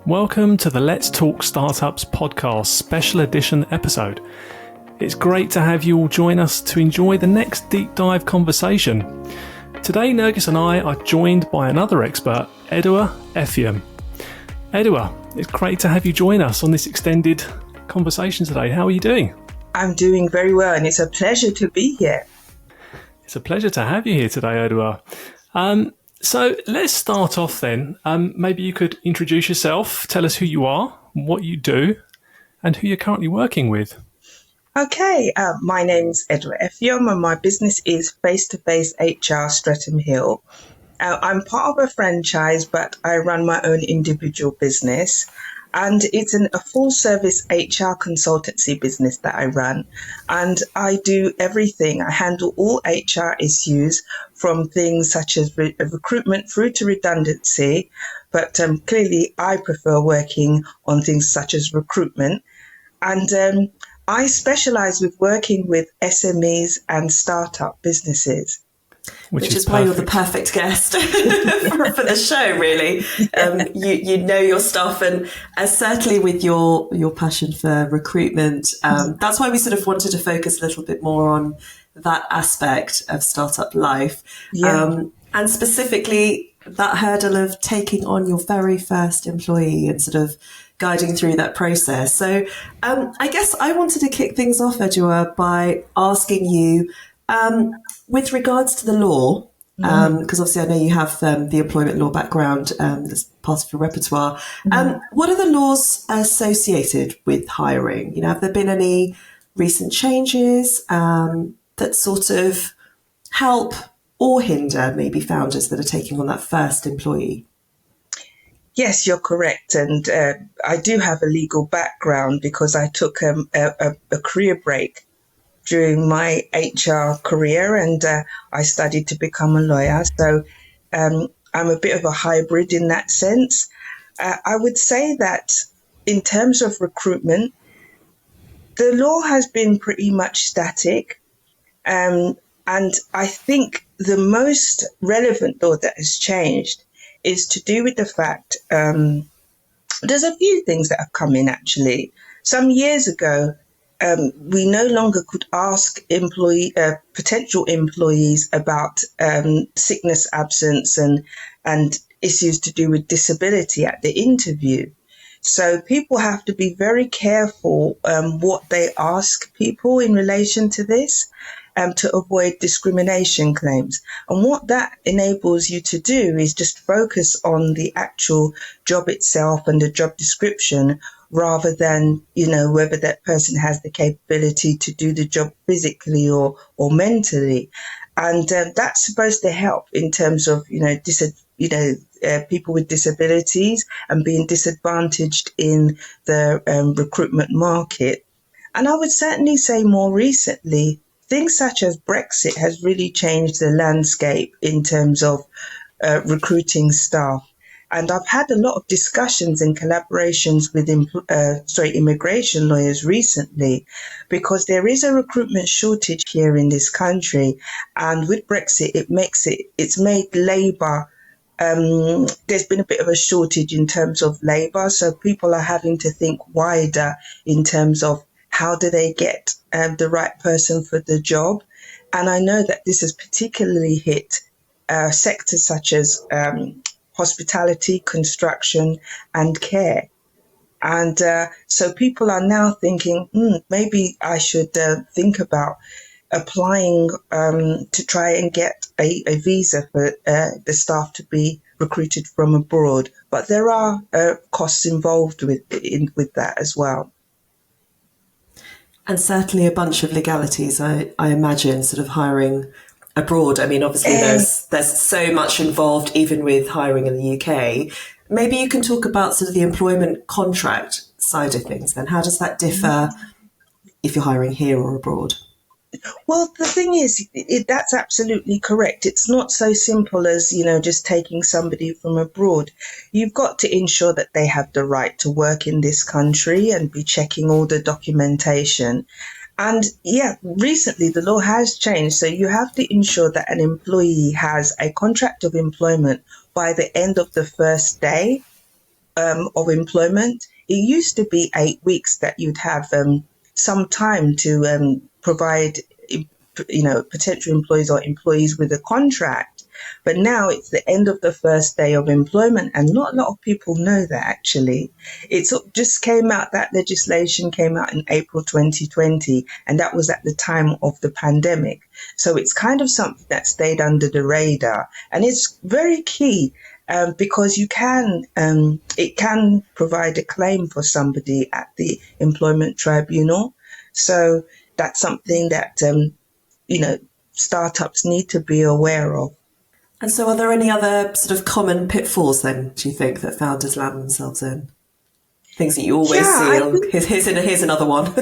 Welcome to the Let's Talk Startups podcast special edition episode. It's great to have you all join us to enjoy the next deep dive conversation. Today, Nergis and I are joined by another expert, Edua Effiom. Edua, it's great to have you join us on this extended conversation today. How are you doing? I'm doing very well, and it's a pleasure to be here. It's a pleasure to have you here today, Edua. So let's start off then. Maybe you could introduce yourself, tell us who you are, what you do, and who you're currently working with. Okay, my name's Edua Effiom, and my business is Face2FaceHR Streatham Hill. I'm part of a franchise, but I run my own individual business. And it's a full-service HR consultancy business that I run. And I do everything. I handle all HR issues from things such as recruitment through to redundancy. But clearly, I prefer working on things such as recruitment. And I specialize with working with SMEs and startup businesses. Which is why you're the perfect guest for the show, really. You know your stuff, and certainly with your passion for recruitment, that's why we sort of wanted to focus a little bit more on that aspect of startup life. Yeah. And specifically that hurdle of taking on your very first employee and sort of guiding through that process. So I guess I wanted to kick things off, Edua, by asking you, with regards to the law, because obviously I know you have the employment law background as part of your repertoire. What are the laws associated with hiring? You know, have there been any recent changes that sort of help or hinder maybe founders that are taking on that first employee? Yes, you're correct. And I do have a legal background because I took a career break during my HR career, and I studied to become a lawyer. So I'm a bit of a hybrid in that sense. I would say that in terms of recruitment, the law has been pretty much static. And I think the most relevant law that has changed is to do with the fact there's a few things that have come in, actually. Some years ago, we no longer could ask potential employees about sickness absence and issues to do with disability at the interview. So people have to be very careful what they ask people in relation to this to avoid discrimination claims. And what that enables you to do is just focus on the actual job itself and the job description, rather than, you know, whether that person has the capability to do the job physically or mentally. And that's supposed to help in terms of, people with disabilities and being disadvantaged in the recruitment market. And I would certainly say more recently, things such as Brexit has really changed the landscape in terms of recruiting staff. And I've had a lot of discussions and collaborations with immigration lawyers recently, because there is a recruitment shortage here in this country. And with Brexit, it's made labour, there's been a bit of a shortage in terms of labour. So people are having to think wider in terms of how do they get the right person for the job. And I know that this has particularly hit sectors such as hospitality, construction, and care. And so people are now thinking, maybe I should think about applying to try and get a visa for the staff to be recruited from abroad. But there are costs involved with that as well. And certainly a bunch of legalities, I imagine, sort of hiring abroad. I mean, obviously there's so much involved even with hiring in the UK. Maybe you can talk about sort of the employment contract side of things then. How does that differ if you're hiring here or abroad? Well, the thing is, that's absolutely correct. It's not so simple as, just taking somebody from abroad. You've got to ensure that they have the right to work in this country and be checking all the documentation. And recently the law has changed. So you have to ensure that an employee has a contract of employment by the end of the first day. of employment, it used to be 8 weeks that you'd have some time to provide, potential employees or employees with a contract. But now it's the end of the first day of employment, and not a lot of people know that actually. It just came out, that legislation came out in April 2020, and that was at the time of the pandemic. So it's kind of something that stayed under the radar, and it's very key. Because it can provide a claim for somebody at the employment tribunal. So that's something that, startups need to be aware of. And so are there any other sort of common pitfalls then, do you think, that founders land themselves in? Things that you always see. Here's another one.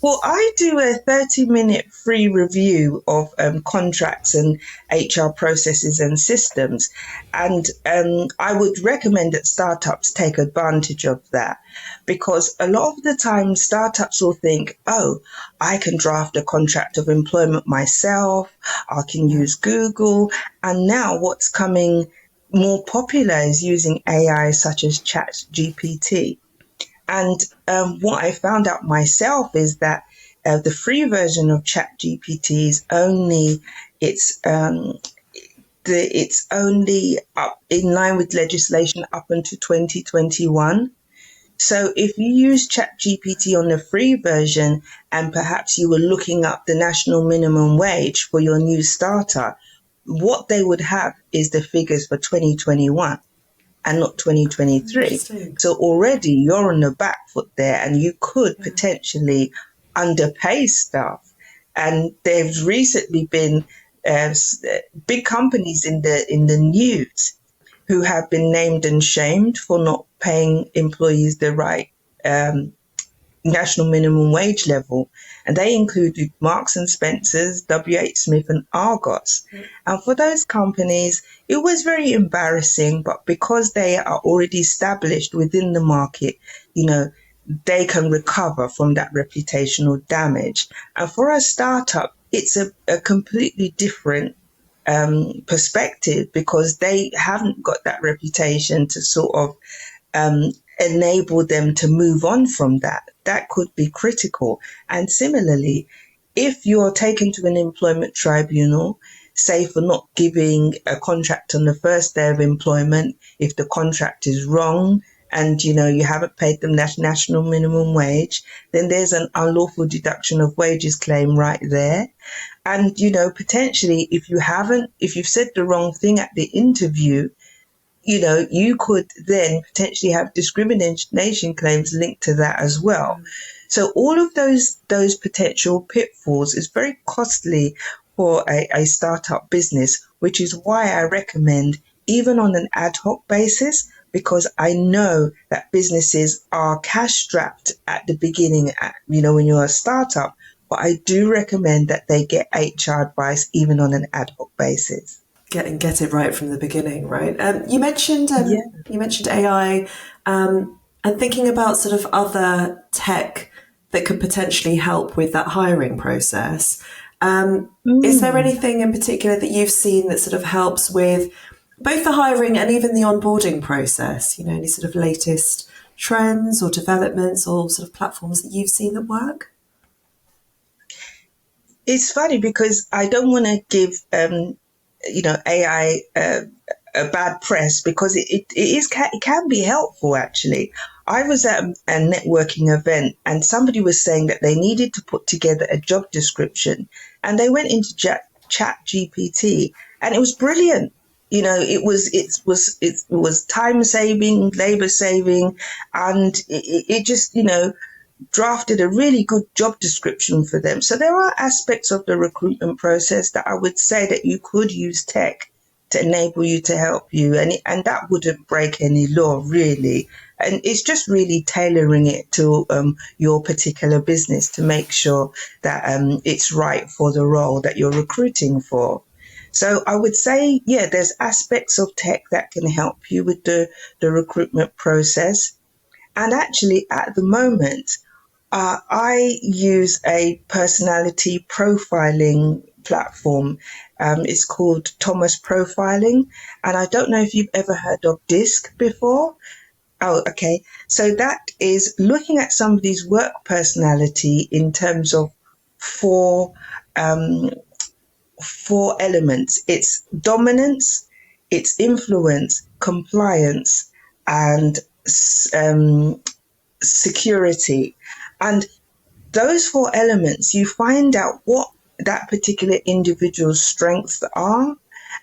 Well, I do a 30-minute free review of contracts and HR processes and systems. And I would recommend that startups take advantage of that, because a lot of the time startups will think, oh, I can draft a contract of employment myself. I can use Google. And now what's coming more popular is using AI such as ChatGPT. And what I found out myself is that the free version of ChatGPT is only it's only up in line with legislation up until 2021. So if you use ChatGPT on the free version, and perhaps you were looking up the national minimum wage for your new starter, what they would have is the figures for 2021. And not 2023. So already you're on the back foot there, and you could potentially underpay staff. And there's recently been big companies in the news who have been named and shamed for not paying employees the right national minimum wage level. And they included Marks and Spencer's, WH Smith and Argos. And for those companies, it was very embarrassing, but because they are already established within the market, they can recover from that reputational damage. And for a startup, it's a completely different perspective, because they haven't got that reputation to sort of enable them to move on from that. That could be critical. And similarly, if you're taken to an employment tribunal, say for not giving a contract on the first day of employment, if the contract is wrong and you haven't paid them that national minimum wage, then there's an unlawful deduction of wages claim right there. And potentially if you've said the wrong thing at the interview, you could then potentially have discrimination claims linked to that as well. So all of those potential pitfalls is very costly for a startup business, which is why I recommend, even on an ad hoc basis, because I know that businesses are cash strapped at the beginning, when you're a startup, but I do recommend that they get HR advice even on an ad hoc basis. Get it right from the beginning, right? You mentioned AI, and thinking about sort of other tech that could potentially help with that hiring process. Is there anything in particular that you've seen that sort of helps with both the hiring and even the onboarding process? Any sort of latest trends or developments or sort of platforms that you've seen that work? It's funny because I don't want to give AI a bad press, because it can be helpful actually. I was at a networking event and somebody was saying that they needed to put together a job description, and they went into Chat GPT, and it was brilliant. It was time saving, labor saving, and it just drafted a really good job description for them. So there are aspects of the recruitment process that I would say that you could use tech to enable you, to help you, and that wouldn't break any law really. And it's just really tailoring it to your particular business to make sure that it's right for the role that you're recruiting for. So I would say, there's aspects of tech that can help you with the recruitment process. And actually, at the moment, I use a personality profiling platform. It's called Thomas Profiling. And I don't know if you've ever heard of DISC before. Oh, okay. So that is looking at somebody's work personality in terms of four elements. It's dominance, it's influence, compliance, and security. And those four elements, you find out what that particular individual's strengths are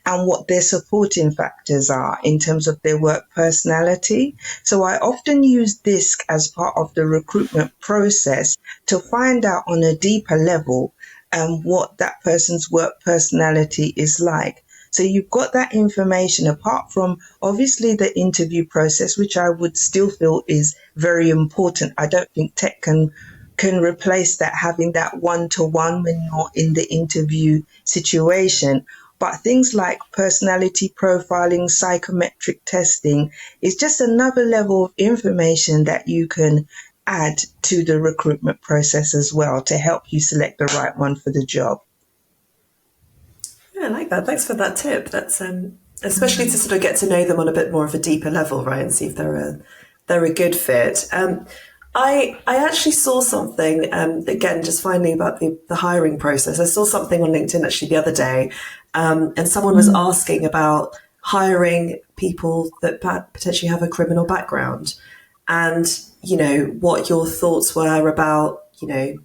and what their supporting factors are in terms of their work personality. So I often use DISC as part of the recruitment process to find out on a deeper level what that person's work personality is like. So you've got that information apart from obviously the interview process, which I would still feel is very important. I don't think tech can replace that, having that one-to-one when you're in the interview situation. But things like personality profiling, psychometric testing is just another level of information that you can add to the recruitment process as well to help you select the right one for the job. Yeah, I like that. Thanks for that tip. That's especially to sort of get to know them on a bit more of a deeper level, right, and see if they're a good fit. I actually saw something, again, just finally about the hiring process. I saw something on LinkedIn actually the other day, and someone was asking about hiring people that potentially have a criminal background and, you know, what your thoughts were about, you know,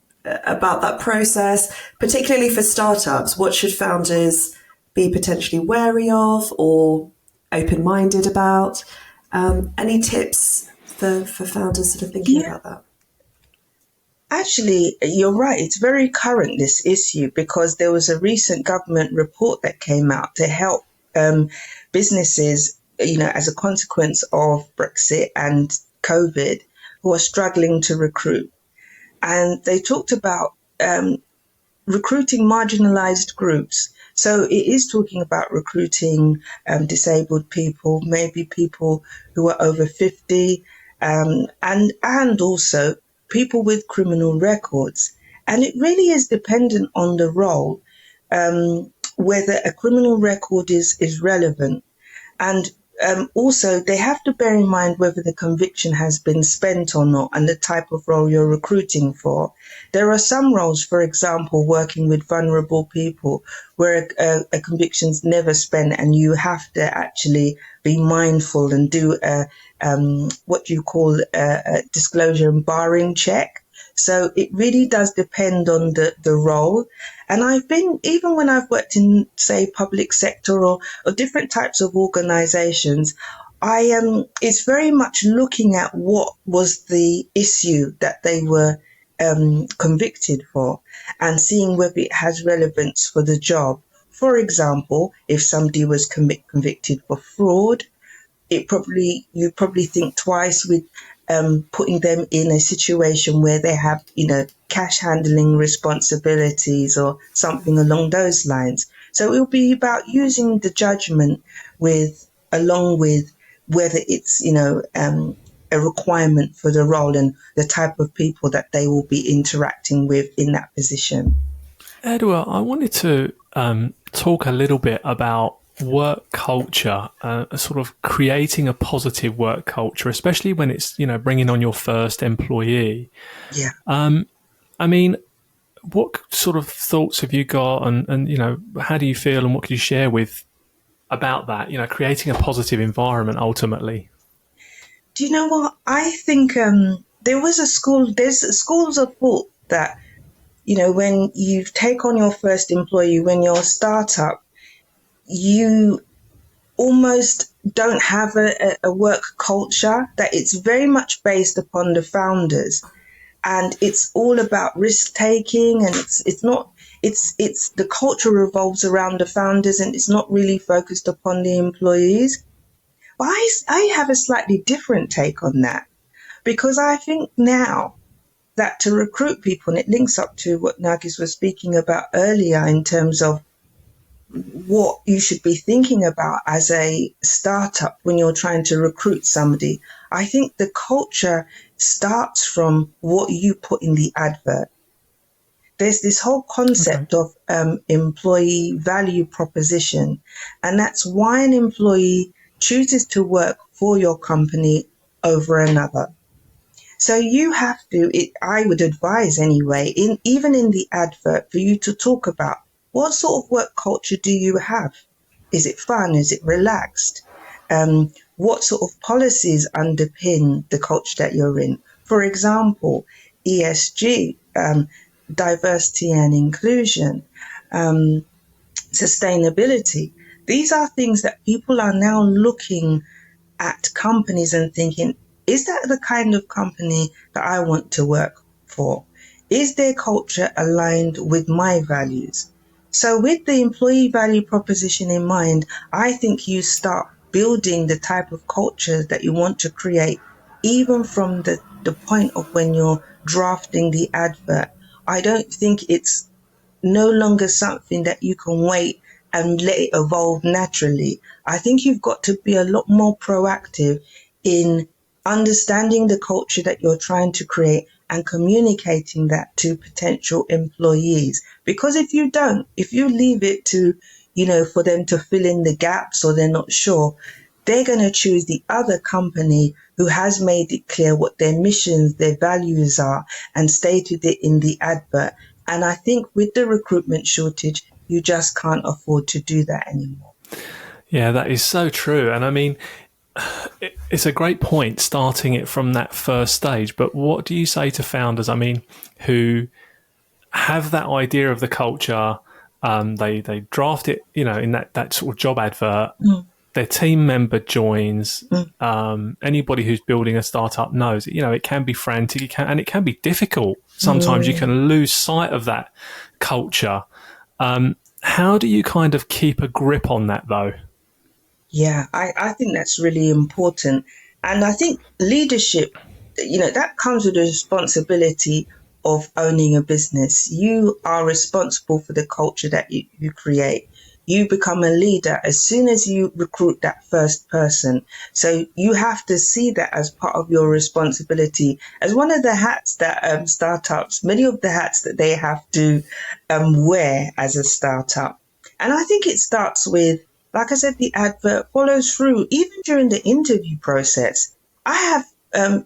about that process, particularly for startups. What should founders be potentially wary of or open-minded about? Any tips for founders sort of thinking about that? Actually, you're right. It's very current, this issue, because there was a recent government report that came out to help businesses, you know, as a consequence of Brexit and COVID, who are struggling to recruit. And they talked about recruiting marginalized groups. So it is talking about recruiting disabled people, maybe people who are over 50, and also people with criminal records. And it really is dependent on the role, whether a criminal record is relevant. And also, they have to bear in mind whether the conviction has been spent or not and the type of role you're recruiting for. There are some roles, for example, working with vulnerable people, where a conviction's never spent and you have to actually be mindful and do what you call a disclosure and barring check. So it really does depend on the role. And I've been, even when I've worked in, say, public sector or different types of organizations, it's very much looking at what was the issue that they were convicted for and seeing whether it has relevance for the job. For example, if somebody was convicted for fraud, you probably think twice with putting them in a situation where they have, you know, cash handling responsibilities or something along those lines. So it will be about using the judgment along with whether it's, you know, a requirement for the role and the type of people that they will be interacting with in that position. Edua, I wanted to talk a little bit about work culture, sort of creating a positive work culture, especially when it's, you know, bringing on your first employee. Yeah. I mean, what sort of thoughts have you got, and you know, how do you feel, and what could you share about that? You know, creating a positive environment ultimately. Do you know what? I think there's schools of thought that, you know, when you take on your first employee, when you're a startup, you almost don't have a work culture, that it's very much based upon the founders. And it's all about risk taking, and it's the culture revolves around the founders and it's not really focused upon the employees. But I have a slightly different take on that, because I think now that to recruit people, and it links up to what Nargis was speaking about earlier in terms of what you should be thinking about as a startup when you're trying to recruit somebody. I think the culture starts from what you put in the advert. there's this whole concept of employee value proposition, and that's why an employee chooses to work for your company over another. So you have to, I would advise anyway, even in the advert, for you to talk about what sort of work culture do you have? Is it fun? Is it relaxed? What sort of policies underpin the culture that you're in? For example, ESG, diversity and inclusion, sustainability. These are things that people are now looking at companies and thinking, is that the kind of company that I want to work for? Is their culture aligned with my values? So with the employee value proposition in mind, I think you start building the type of culture that you want to create, even from the point of when you're drafting the advert. I don't think it's no longer something that you can wait and let it evolve naturally. I think you've got to be a lot more proactive in understanding the culture that you're trying to create and communicating that to potential employees. Because if you don't, if you leave it to, for them to fill in the gaps or they're not sure, they're going to choose the other company who has made it clear what their missions, their values are, and stated it in the advert. And I think with the recruitment shortage, you just can't afford to do that anymore. Yeah, that is so true. And I mean, it's a great point, starting it from that first stage. But what do you say to founders, who have that idea of the culture, they draft it, in that sort of job advert, their team member joins, anybody who's building a startup knows, it can be frantic, and it can be difficult. Sometimes you can lose sight of that culture. How do you kind of keep a grip on that, though? Yeah, I think that's really important. And I think leadership, that comes with the responsibility of owning a business. You are responsible for the culture that you create. You become a leader as soon as you recruit that first person. So you have to see that as part of your responsibility. As one of the hats that startups, many of the hats that they have to wear as a startup. And I think it starts with, like I said, the advert follows through even during the interview process. I have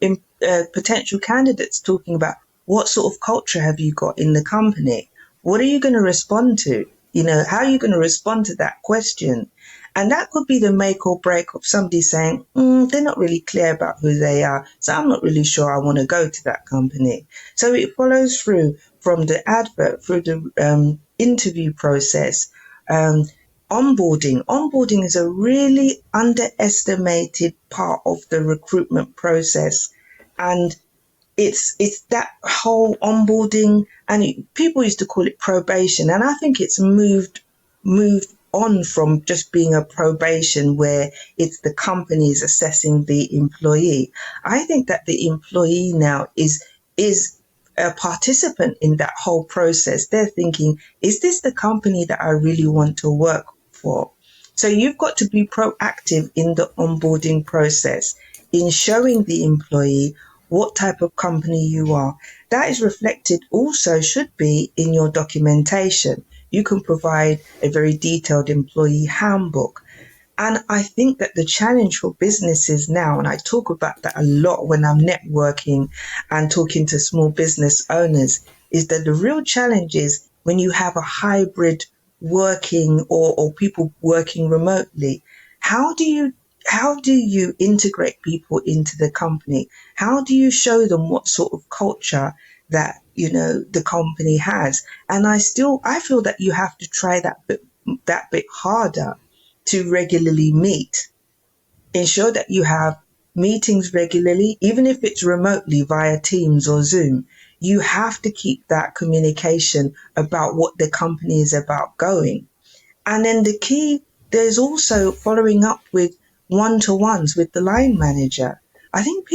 potential candidates talking about what sort of culture have you got in the company? What are you going to respond to? How are you going to respond to that question? And that could be the make or break of somebody saying, they're not really clear about who they are, so I'm not really sure I want to go to that company. So it follows through from the advert, through the interview process. Onboarding. Onboarding is a really underestimated part of the recruitment process. And it's that whole onboarding, and people used to call it probation. And I think it's moved on from just being a probation where it's the companies assessing the employee. I think that the employee now is a participant in that whole process. They're thinking, is this the company that I really want to work for? So you've got to be proactive in the onboarding process, in showing the employee what type of company you are. That is reflected also, should be, in your documentation. You can provide a very detailed employee handbook. And I think that the challenge for businesses now, and I talk about that a lot when I'm networking and talking to small business owners, is that the real challenge is when you have a hybrid working or people working remotely. How do you integrate people into the company? How do you show them what sort of culture that, the company has? And I feel that you have to try that bit harder to regularly meet. Ensure that you have meetings regularly, even if it's remotely via Teams or Zoom. You have to keep that communication about what the company is about going. And then the key, there's also following up with one-to-ones with the line manager. I think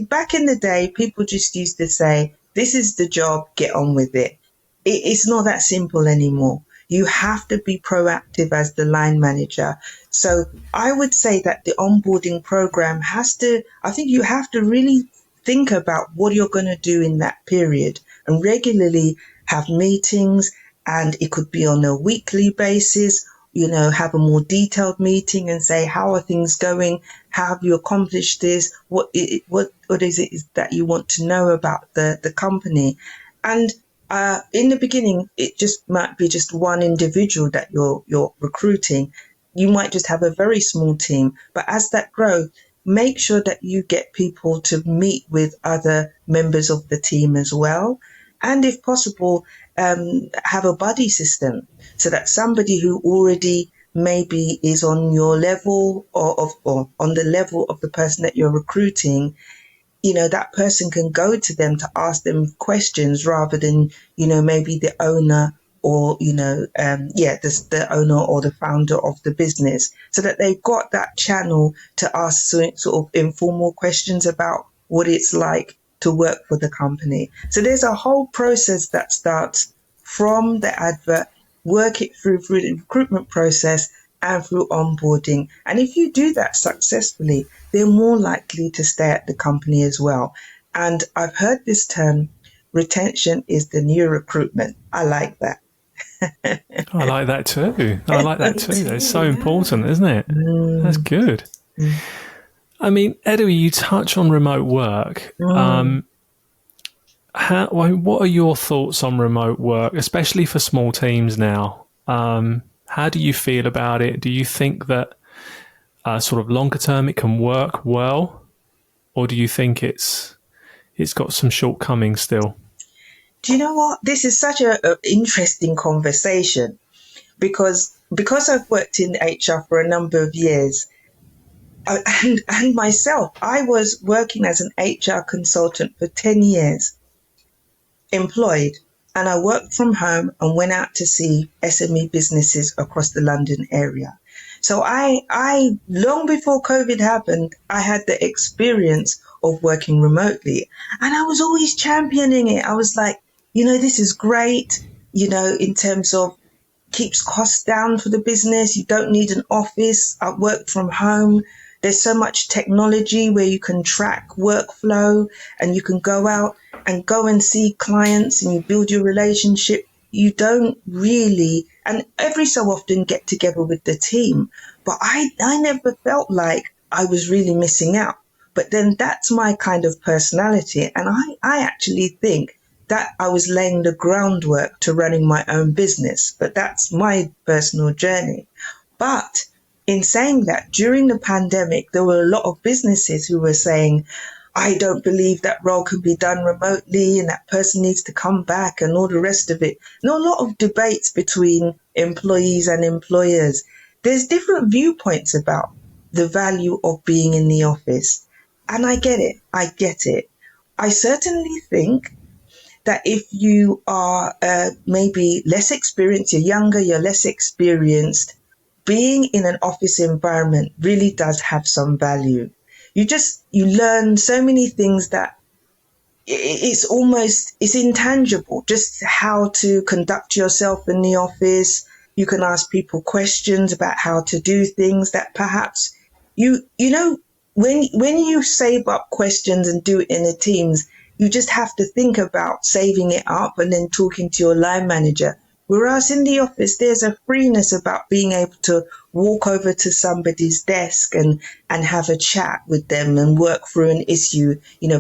back in the day, people just used to say, this is the job, get on with it. It's not that simple anymore. You have to be proactive as the line manager. So I would say that the onboarding program you have to really think about what you're going to do in that period and regularly have meetings, and it could be on a weekly basis, have a more detailed meeting and say, how are things going? How have you accomplished this? What is it that you want to know about the company? And in the beginning, it just might be just one individual that you're recruiting. You might just have a very small team, but as that grows, make sure that you get people to meet with other members of the team as well. And if possible, have a buddy system so that somebody who already maybe is on your level or on the level of the person that you're recruiting, that person can go to them to ask them questions rather than, maybe the owner or, the owner or the founder of the business, so that they've got that channel to ask sort of informal questions about what it's like to work for the company. So there's a whole process that starts from the advert, work it through the recruitment process and through onboarding. And if you do that successfully, they're more likely to stay at the company as well. And I've heard this term, retention is the new recruitment. I like that. I like that too. That's so important, isn't it? That's good. I mean, Edua, you touch on remote work. What are your thoughts on remote work, especially for small teams now? How do you feel about it? Do you think that sort of longer term it can work well, or do you think it's got some shortcomings still? Do you know what? This is such an interesting conversation because I've worked in HR for a number of years, and myself, I was working as an HR consultant for 10 years, employed, and I worked from home and went out to see SME businesses across the London area. So I long before COVID happened, I had the experience of working remotely, and I was always championing it. I was like, this is great, in terms of keeps costs down for the business. You don't need an office. I work from home. There's so much technology where you can track workflow and you can go out and go and see clients and you build your relationship. You don't really, and every so often get together with the team. But I never felt like I was really missing out. But then that's my kind of personality. And I actually think that I was laying the groundwork to running my own business. But that's my personal journey. But in saying that, during the pandemic, there were a lot of businesses who were saying, I don't believe that role can be done remotely and that person needs to come back and all the rest of it. And a lot of debates between employees and employers. There's different viewpoints about the value of being in the office. And I get it. I certainly think that if you are maybe less experienced, you're younger, you're less experienced, being in an office environment really does have some value. You learn so many things that it's intangible, just how to conduct yourself in the office. You can ask people questions about how to do things that perhaps when you save up questions and do it in the teams, you just have to think about saving it up and then talking to your line manager. Whereas in the office, there's a freeness about being able to walk over to somebody's desk and have a chat with them and work through an issue,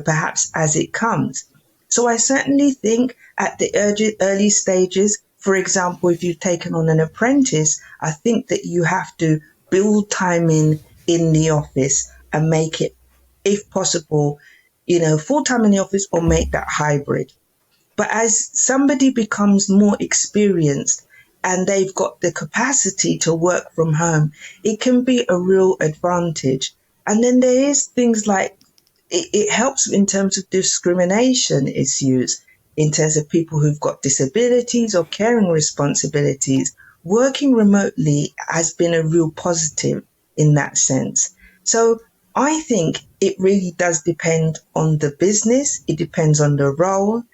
perhaps as it comes. So I certainly think at the early stages, for example, if you've taken on an apprentice, I think that you have to build time in the office and make it, if possible, full time in the office or make that hybrid. But as somebody becomes more experienced and they've got the capacity to work from home, it can be a real advantage. And then there is things like it helps in terms of discrimination issues, in terms of people who've got disabilities or caring responsibilities. Working remotely has been a real positive in that sense. So I think it really does depend on the business. It depends on the role.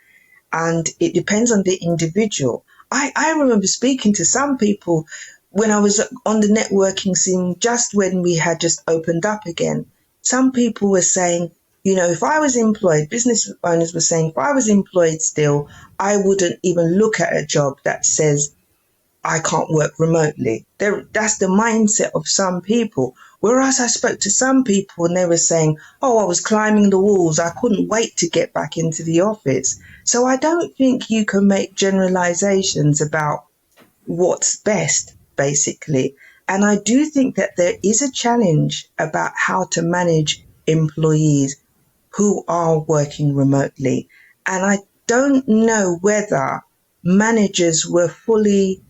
And it depends on the individual. I remember speaking to some people when I was on the networking scene, just when we had just opened up again. Some people were saying, If I was employed, business owners were saying, if I was employed still, I wouldn't even look at a job that says I can't work remotely. That's the mindset of some people. Whereas I spoke to some people and they were saying, oh, I was climbing the walls. I couldn't wait to get back into the office. So I don't think you can make generalizations about what's best, basically. And I do think that there is a challenge about how to manage employees who are working remotely. And I don't know whether managers were fully,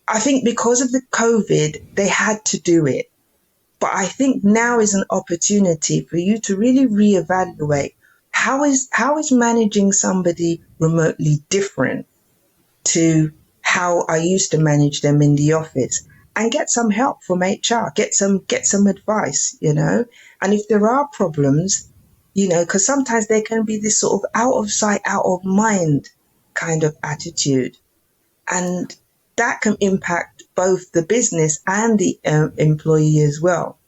I think because of the COVID, they had to do it. But I think now is an opportunity for you to really reevaluate how is managing somebody remotely different to how I used to manage them in the office, and get some help from HR, get some advice, And if there are problems, because sometimes there can be this sort of out of sight, out of mind kind of attitude. And that can impact both the business and the employee as well.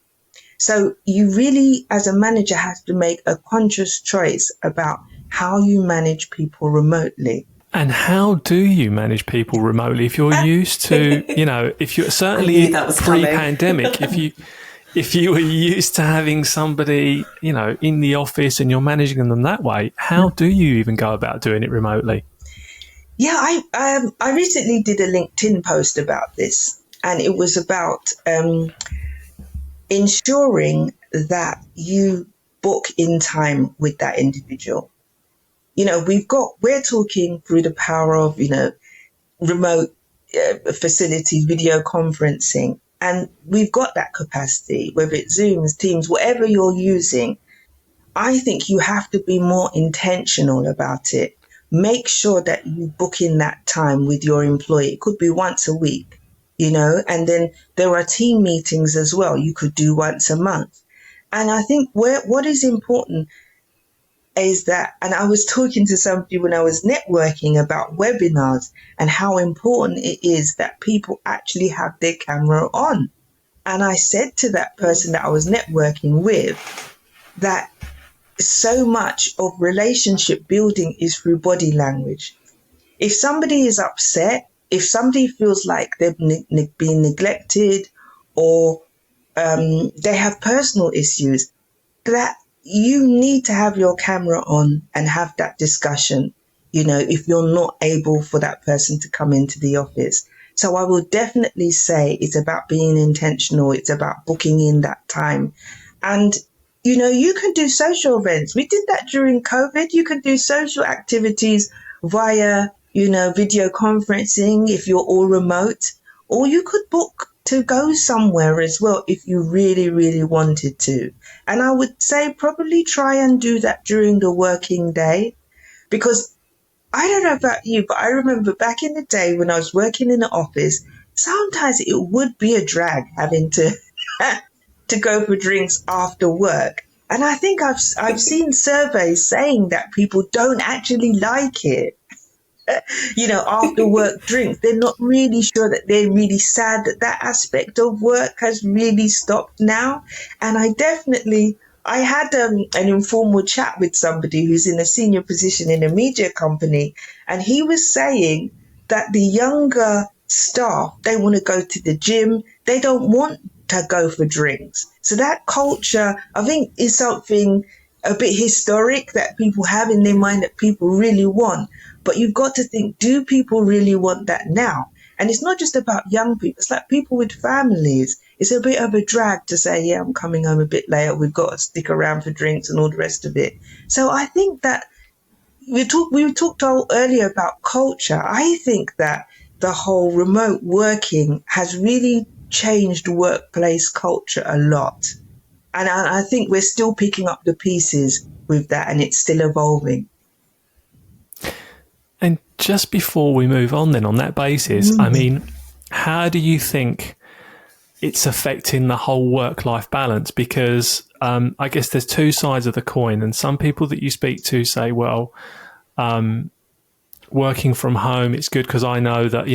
So you really, as a manager, have to make a conscious choice about how you manage people remotely. And how do you manage people remotely? If you're used to, if you're certainly pre-pandemic, if you were used to having somebody, in the office and you're managing them that way, how do you even go about doing it remotely? Yeah, I recently did a LinkedIn post about this, and it was about ensuring that you book in time with that individual. We're talking through the power of, remote facilities, video conferencing, and we've got that capacity, whether it's Zooms, Teams, whatever you're using. I think you have to be more intentional about it. Make sure that you book in that time with your employee. It could be once a week, and then there are team meetings as well. You could do once a month. And I think what is important is that, and I was talking to somebody when I was networking about webinars and how important it is that people actually have their camera on. And I said to that person that I was networking with that so much of relationship building is through body language. If somebody is upset, if somebody feels like they've been neglected, or they have personal issues, that you need to have your camera on and have that discussion, if you're not able for that person to come into the office. So I will definitely say it's about being intentional. It's about booking in that time. And, you can do social events. We did that during COVID. You can do social activities via, video conferencing if you're all remote, or you could book to go somewhere as well if you really, really wanted to. And I would say probably try and do that during the working day, because I don't know about you, but I remember back in the day when I was working in the office, sometimes it would be a drag having to to go for drinks after work. And I think I've seen surveys saying that people don't actually like it. After work drinks, they're not really sure, that they're really sad that aspect of work has really stopped now. And I had an informal chat with somebody who's in a senior position in a media company, and he was saying that the younger staff, they want to go to the gym, they don't want to go for drinks. So that culture, I think, is something a bit historic that people have in their mind that people really want. But you've got to think, do people really want that now? And it's not just about young people. It's like people with families. It's a bit of a drag to say, yeah, I'm coming home a bit later. We've got to stick around for drinks and all the rest of it. So I think that we talked earlier about culture. I think that the whole remote working has really changed workplace culture a lot. And I think we're still picking up the pieces with that, and it's still evolving. And just before we move on then, on that basis, I mean, how do you think it's affecting the whole work-life balance? Because I guess there's two sides of the coin, and some people that you speak to say, well, working from home, it's good because I know that,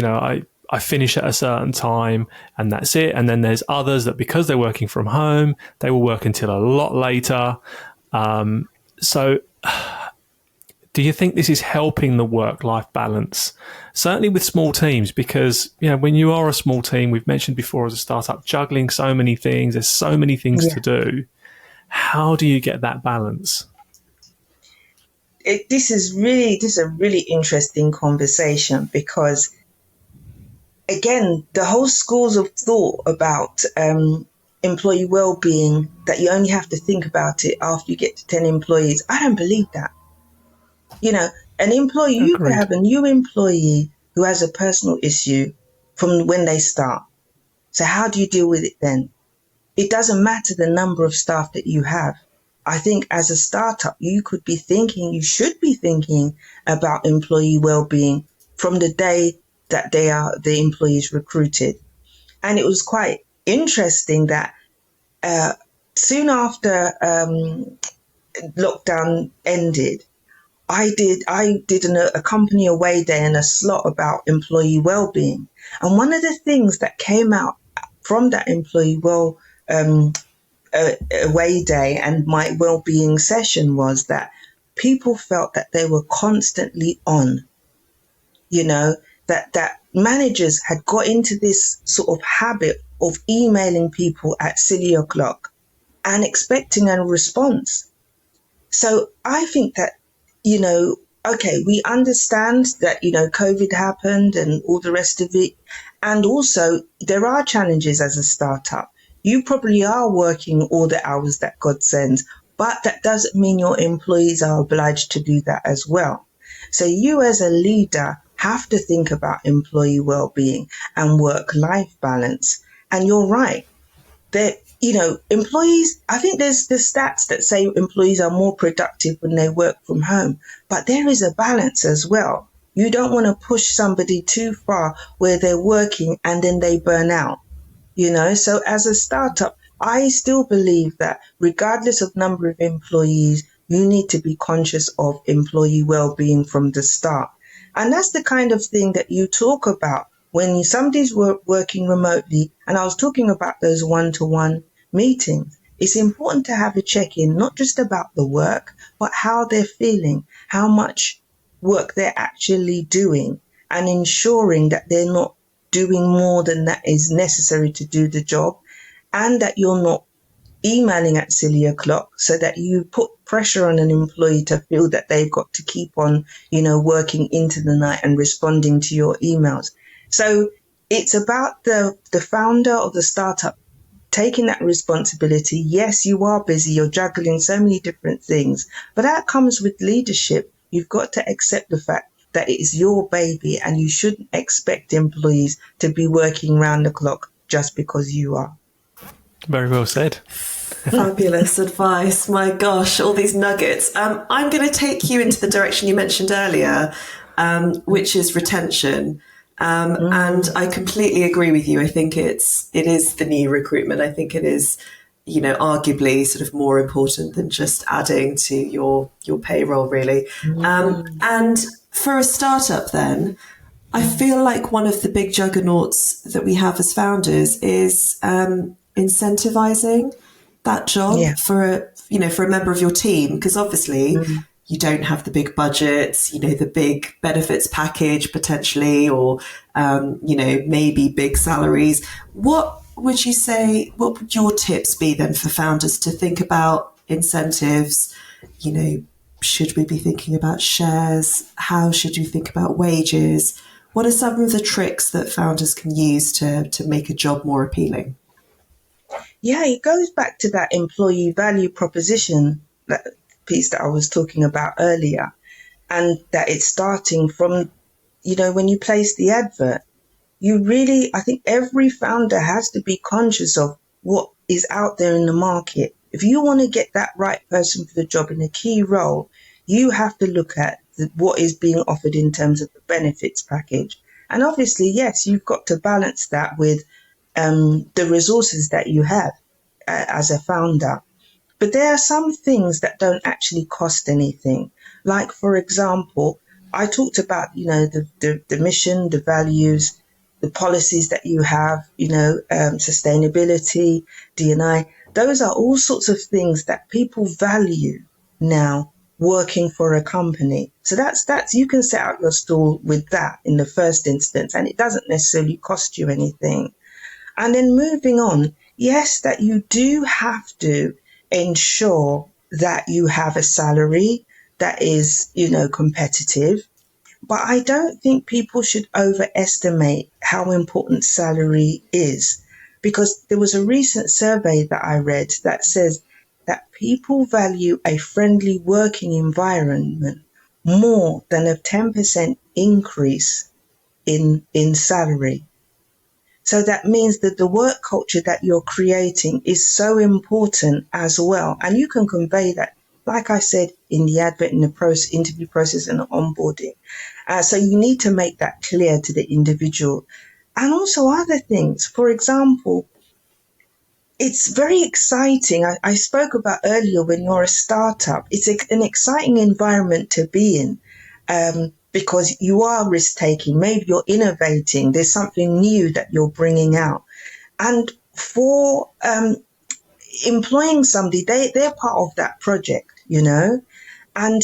I finish at a certain time and that's it. And then there's others that because they're working from home, they will work until a lot later. So do you think this is helping the work-life balance? Certainly with small teams, because when you are a small team, we've mentioned before as a startup, juggling so many things, there's so many things to do. How do you get that balance? This is a really interesting conversation, because again, the whole schools of thought about employee well-being, that you only have to think about it after you get to 10 employees. I don't believe that. An employee, you could have a new employee who has a personal issue from when they start. So how do you deal with it then? It doesn't matter the number of staff that you have. I think as a startup, you should be thinking about employee well-being from the day that the employees recruited. And it was quite interesting that soon after lockdown ended, I did a company away day and a slot about employee well-being. And one of the things that came out from that employee away day and my well-being session was that people felt that they were constantly on, that managers had got into this sort of habit of emailing people at silly o'clock and expecting a response. So I think that, okay, we understand that, COVID happened and all the rest of it. And also there are challenges as a startup. You probably are working all the hours that God sends, but that doesn't mean your employees are obliged to do that as well. So you as a leader have to think about employee well-being and work-life balance. And you're right that, employees, I think there's the stats that say employees are more productive when they work from home, but there is a balance as well. You don't want to push somebody too far where they're working and then they burn out, So as a startup, I still believe that regardless of number of employees, you need to be conscious of employee well-being from the start. And that's the kind of thing that you talk about when somebody's working remotely. And I was talking about those one-to-one meetings. It's important to have a check-in, not just about the work, but how they're feeling, how much work they're actually doing, and ensuring that they're not doing more than that is necessary to do the job, and that you're not emailing at silly o'clock so that you put pressure on an employee to feel that they've got to keep on, working into the night and responding to your emails. So it's about the founder of the startup taking that responsibility. Yes, you are busy. You're juggling so many different things, but that comes with leadership. You've got to accept the fact that it is your baby and you shouldn't expect employees to be working round the clock just because you are. Very well said. Fabulous advice. My gosh, all these nuggets. I'm going to take you into the direction you mentioned earlier, which is retention. And I completely agree with you. I think it is the new recruitment. I think it is, arguably sort of more important than just adding to your payroll, really. And for a startup then, I feel like one of the big juggernauts that we have as founders is incentivizing that job for a member of your team, because obviously you don't have the big budgets, the big benefits package potentially, or maybe big salaries. What would your tips be then for founders to think about incentives? Should we be thinking about shares? How should you think about wages? What are some of the tricks that founders can use to make a job more appealing? Yeah, it goes back to that employee value proposition, that piece that I was talking about earlier, and that it's starting from, when you place the advert, I think every founder has to be conscious of what is out there in the market. If you want to get that right person for the job in a key role, you have to look at what is being offered in terms of the benefits package. And obviously, yes, you've got to balance that with the resources that you have as a founder. But there are some things that don't actually cost anything. Like, for example, I talked about, the mission, the values, the policies that you have, sustainability, D&I. Those are all sorts of things that people value now working for a company. So that's you can set out your stall with that in the first instance, and it doesn't necessarily cost you anything. And then moving on, yes, that you do have to ensure that you have a salary that is, competitive. But I don't think people should overestimate how important salary is, because there was a recent survey that I read that says that people value a friendly working environment more than a 10% increase in salary. So that means that the work culture that you're creating is so important as well. And you can convey that, like I said, in the advert, in the interview process and the onboarding. So you need to make that clear to the individual. And also other things. For example, it's very exciting. I spoke about earlier when you're a startup, it's an exciting environment to be in. Because you are risk taking, maybe you're innovating, there's something new that you're bringing out. And for employing somebody, they're part of that project, and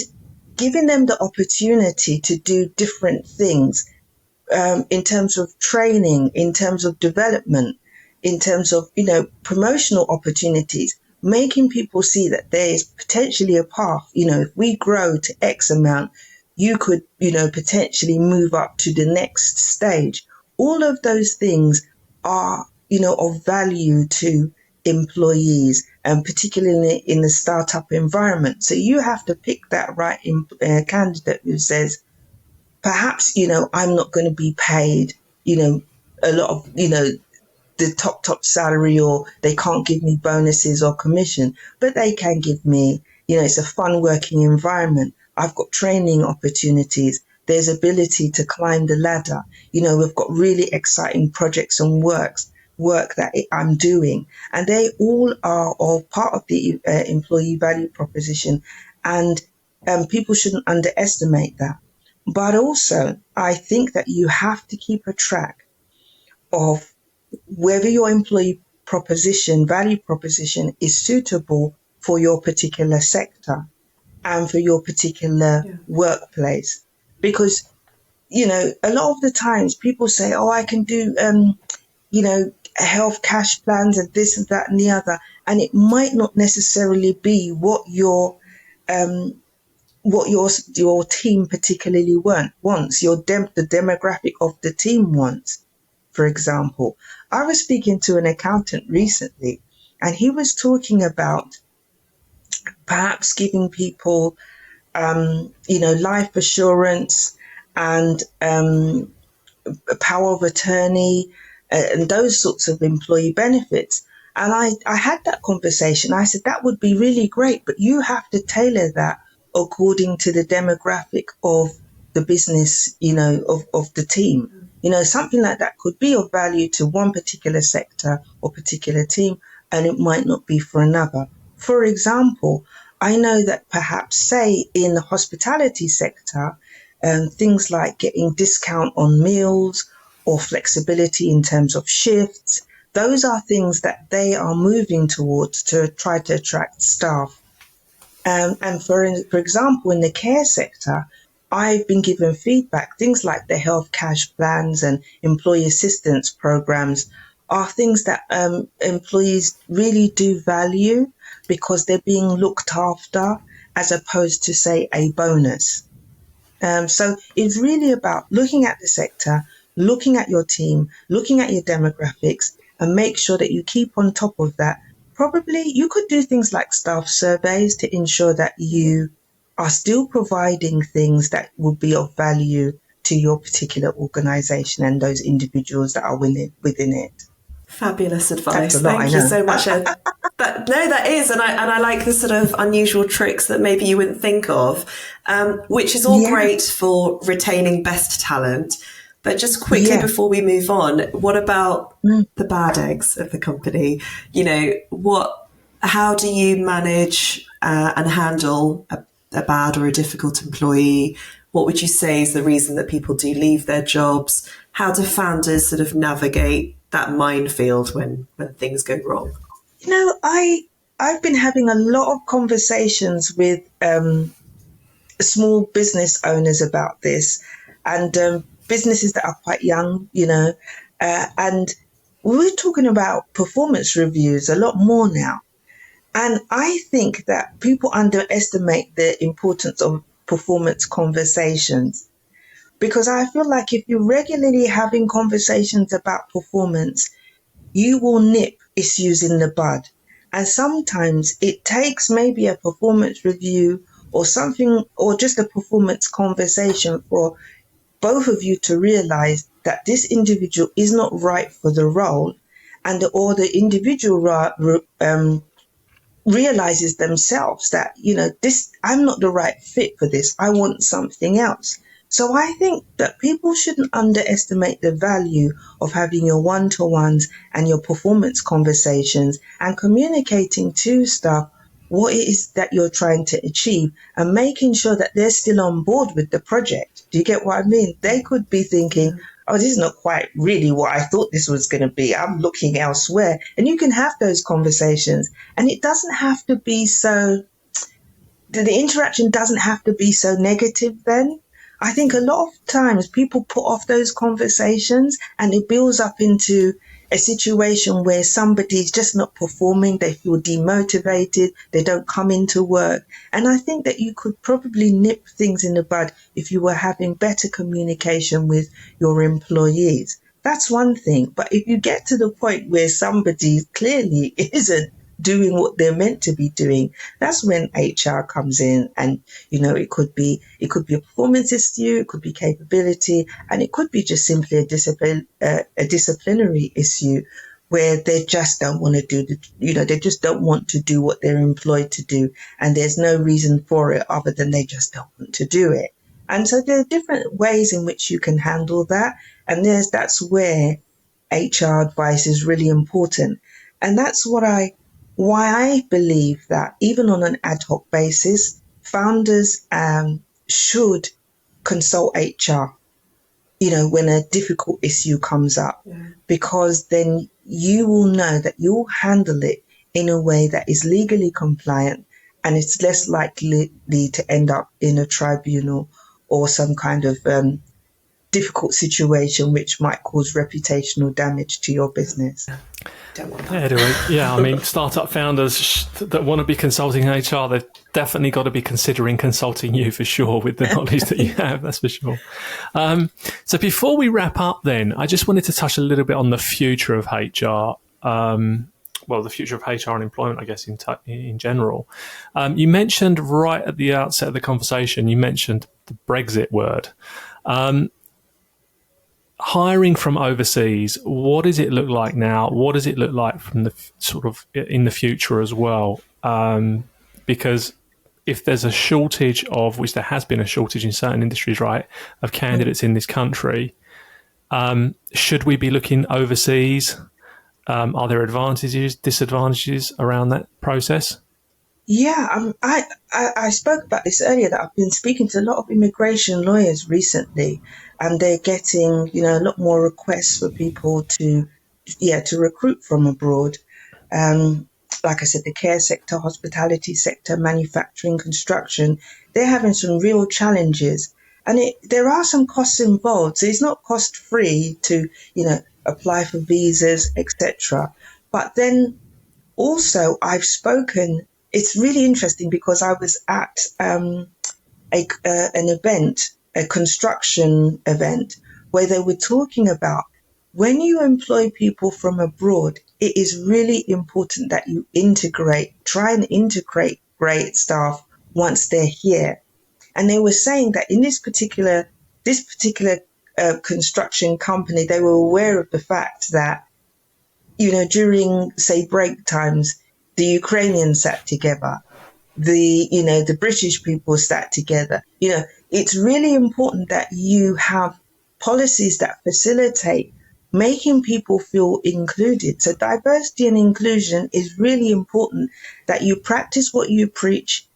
giving them the opportunity to do different things in terms of training, in terms of development, in terms of, promotional opportunities, making people see that there is potentially a path. If we grow to X amount, you could, potentially move up to the next stage. All of those things are, of value to employees, and particularly in the startup environment. So you have to pick that right candidate who says, perhaps, I'm not going to be paid, a lot of, the top salary, or they can't give me bonuses or commission, but they can give me, it's a fun working environment. I've got training opportunities. There's ability to climb the ladder. We've got really exciting projects and work that I'm doing. And they all are all part of the employee value proposition. And people shouldn't underestimate that. But also, I think that you have to keep a track of whether your employee value proposition is suitable for your particular sector and for your particular workplace. Because, a lot of the times people say, oh, I can do, health cash plans and this and that and the other. And it might not necessarily be what your team particularly wants, the demographic of the team wants. For example, I was speaking to an accountant recently, and he was talking about perhaps giving people, life assurance and power of attorney and those sorts of employee benefits. And I had that conversation. I said, that would be really great, but you have to tailor that according to the demographic of the business, of the team. Something like that could be of value to one particular sector or particular team, and it might not be for another. For example, I know that perhaps, say, in the hospitality sector, things like getting discount on meals or flexibility in terms of shifts, those are things that they are moving towards to try to attract staff. And for example, in the care sector, I've been given feedback. Things like the health cash plans and employee assistance programs are things that employees really do value, because they're being looked after as opposed to, say, a bonus. So it's really about looking at the sector, looking at your team, looking at your demographics, and make sure that you keep on top of that. Probably you could do things like staff surveys to ensure that you are still providing things that will be of value to your particular organisation and those individuals that are within it. Fabulous advice. That's a lot, Thank you so much, Ed. That is, and I like the sort of unusual tricks that maybe you wouldn't think of, which is all great for retaining best talent. But just quickly before we move on, what about the bad eggs of the company? How do you manage and handle a bad or a difficult employee? What would you say is the reason that people do leave their jobs? How do founders sort of navigate that minefield when things go wrong? I've been having a lot of conversations with small business owners about this, and businesses that are quite young, and we're talking about performance reviews a lot more now. And I think that people underestimate the importance of performance conversations, because I feel like if you're regularly having conversations about performance, you will nip issues in the bud. And sometimes it takes maybe a performance review or something, or just a performance conversation for both of you to realize that this individual is not right for the role, and or the individual realizes themselves that, I'm not the right fit for this. I want something else. So I think that people shouldn't underestimate the value of having your one-to-ones and your performance conversations and communicating to staff what it is that you're trying to achieve and making sure that they're still on board with the project. Do you get what I mean? They could be thinking, oh, this is not quite really what I thought this was going to be. I'm looking elsewhere. And you can have those conversations, and it doesn't have to be so, the interaction doesn't have to be so negative then. I think a lot of times people put off those conversations and it builds up into a situation where somebody's just not performing, they feel demotivated, they don't come into work. And I think that you could probably nip things in the bud if you were having better communication with your employees. That's one thing. But if you get to the point where somebody clearly isn't doing what they're meant to be doing, that's when HR comes in. And it could be a performance issue, it could be capability, and it could be just simply a disciplinary issue where they just don't want to do they just don't want to do what they're employed to do, and there's no reason for it other than they just don't want to do it. And so there are different ways in which you can handle that, and that's where HR advice is really important. And that's why I believe that even on an ad hoc basis, founders should consult HR, when a difficult issue comes up, because then you will know that you'll handle it in a way that is legally compliant, and it's less likely to end up in a tribunal or some kind of difficult situation which might cause reputational damage to your business. Don't want that. I mean, startup founders that want to be consulting HR, they've definitely got to be considering consulting you for sure with the knowledge that you have, that's for sure. So before we wrap up then, I just wanted to touch a little bit on the future of HR. The future of HR and employment, I guess, in general. You mentioned right at the outset of the conversation, you mentioned the Brexit word. Hiring from overseas, what does it look like now? What does it look like from the sort of in the future as well? Because if there's a shortage of, which there has been a shortage in certain industries, right, of candidates in this country, should we be looking overseas? Are there advantages, disadvantages around that process? Yeah, I spoke about this earlier, that I've been speaking to a lot of immigration lawyers recently, and they're getting, a lot more requests for people to recruit from abroad. Like I said, the care sector, hospitality sector, manufacturing, construction, they're having some real challenges. And there are some costs involved. So it's not cost free to, apply for visas, etc. But then also I've spoken, it's really interesting because I was at an event, a construction event, where they were talking about when you employ people from abroad, it is really important that you try and integrate great staff once they're here. And they were saying that in this particular construction company, they were aware of the fact that, during, say, break times, the Ukrainians sat together, the British people sat together. It's really important that you have policies that facilitate making people feel included. So diversity and inclusion is really important, that you practice what you preach.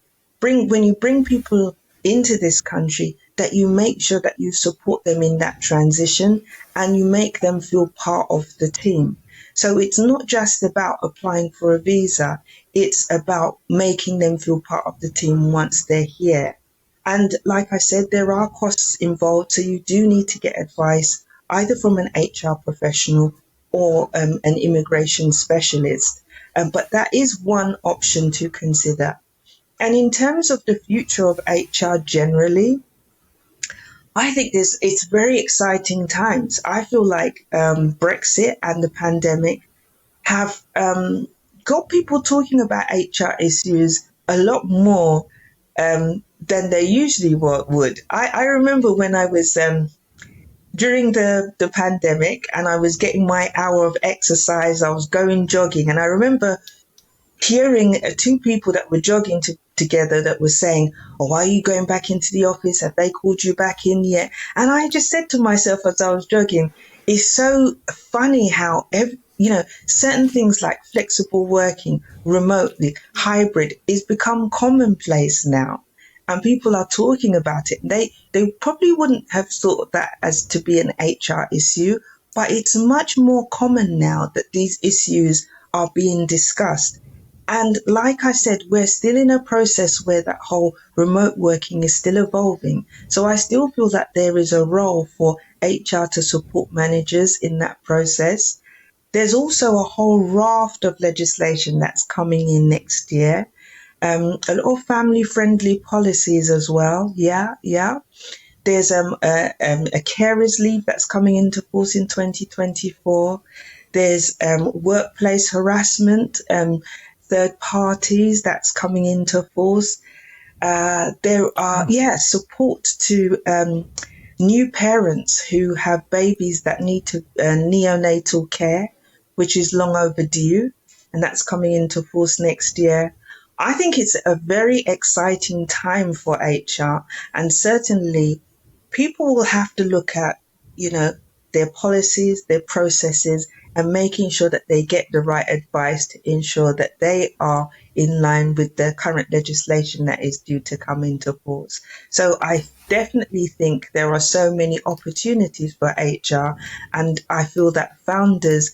When you bring people into this country, that you make sure that you support them in that transition and you make them feel part of the team. So it's not just about applying for a visa, it's about making them feel part of the team once they're here. And like I said, there are costs involved, so you do need to get advice either from an HR professional or an immigration specialist. But that is one option to consider. And in terms of the future of HR generally, I think it's very exciting times. I feel like Brexit and the pandemic have got people talking about HR issues a lot more than they usually would. I remember when I was during the pandemic and I was getting my hour of exercise, I was going jogging, and I remember hearing two people that were jogging together that were saying, "Oh, why are you going back into the office? Have they called you back in yet?" And I just said to myself as I was jogging, it's so funny how certain things like flexible working, remotely, hybrid is become commonplace now. And people are talking about it. They probably wouldn't have thought that as to be an HR issue, but it's much more common now that these issues are being discussed. And like I said, we're still in a process where that whole remote working is still evolving. So I still feel that there is a role for HR to support managers in that process. There's also a whole raft of legislation that's coming in next year. A lot of family-friendly policies as well. Yeah. There's a carer's leave that's coming into force in 2024. There's workplace harassment, third parties that's coming into force. There are, support to new parents who have babies that need to neonatal care, which is long overdue, and that's coming into force next year. I think it's a very exciting time for HR, and certainly people will have to look at, their policies, their processes, and making sure that they get the right advice to ensure that they are in line with the current legislation that is due to come into force. So I definitely think there are so many opportunities for HR, and I feel that founders,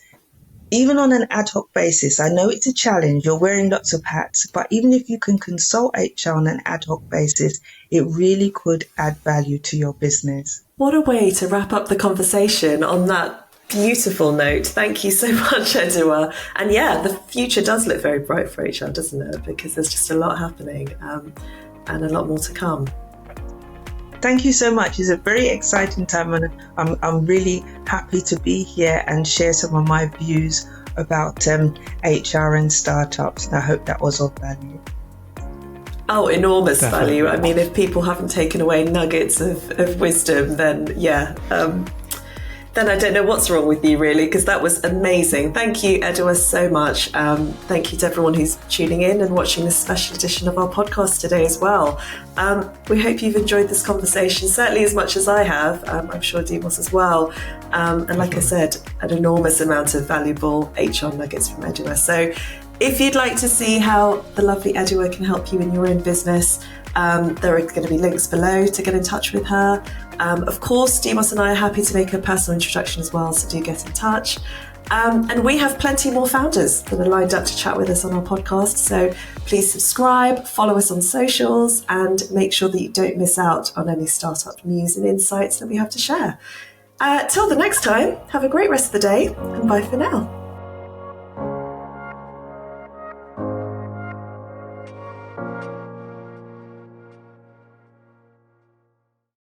even on an ad hoc basis, I know it's a challenge, you're wearing lots of hats, but even if you can consult HR on an ad hoc basis, it really could add value to your business. What a way to wrap up the conversation on that beautiful note. Thank you so much, Edua. And yeah, the future does look very bright for HR, doesn't it? Because there's just a lot happening and a lot more to come. Thank you so much. It's a very exciting time, and I'm really happy to be here and share some of my views about HR and startups. And I hope that was of value. Oh, enormous Definitely. value. I mean, if people haven't taken away nuggets of wisdom, then then I don't know what's wrong with you, really, because that was amazing. Thank you, Edua, so much. Thank you to everyone who's tuning in and watching this special edition of our podcast today as well. We hope you've enjoyed this conversation, certainly as much as I have. I'm sure Demos as well. And like I said, an enormous amount of valuable HR nuggets from Edua. So if you'd like to see how the lovely Edua can help you in your own business, there are going to be links below to get in touch with her. Of course, Demos and I are happy to make a personal introduction as well, so do get in touch. And we have plenty more founders that are lined up to chat with us on our podcast. So please subscribe, follow us on socials, and make sure that you don't miss out on any startup news and insights that we have to share. Till the next time, have a great rest of the day, and bye for now.